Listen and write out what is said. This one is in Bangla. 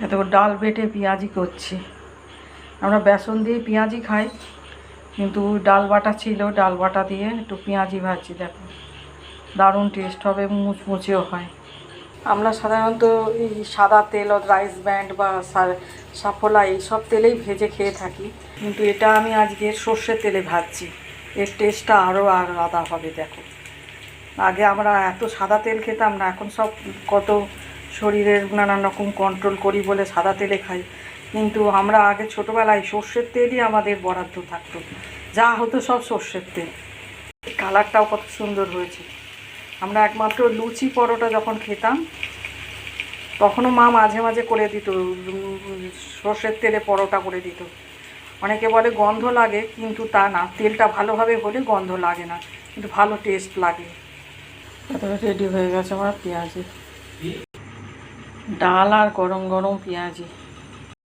এত ডাল বেটে পেঁয়াজি করছি। আমরা বেসন দিয়ে পেঁয়াজি খাই, কিন্তু ডাল বাটা ছিল, ডাল বাটা দিয়ে একটু পেঁয়াজি ভাজছি। দেখো দারুণ টেস্ট হবে, মুচমুচেও হয়। আমরা সাধারণত এই সাদা তেল রাইস ব্র্যান্ড বা সাফোলা এইসব তেলেই ভেজে খেয়ে থাকি, কিন্তু এটা আমি আজকে সর্ষের তেলে ভাজছি। এর টেস্টটা আরও আলাদা হবে। দেখো আগে আমরা এত সাদা তেল খেতাম না, এখন সব কত শরীরের নানান রকম কন্ট্রোল করি বলে সাদা তেলে খাই, কিন্তু আমরা আগে ছোটোবেলায় সর্ষের তেলই আমাদের বরাদ্দ থাকতো, যা হতো সব সর্ষের তেল। কালারটাও কত সুন্দর হয়েছে। আমরা একমাত্র লুচি পরোটা যখন খেতাম তখনও মা মাঝে মাঝে করে দিত, সর্ষের তেলে পরোটা করে দিত। অনেকে বলে গন্ধ লাগে, কিন্তু তা না, তেলটা ভালোভাবে হলে গন্ধ লাগে না, কিন্তু ভালো টেস্ট লাগে। রেডি হয়ে গেছে আমার পেঁয়াজি ডাল আর গরম গরম পেঁয়াজি।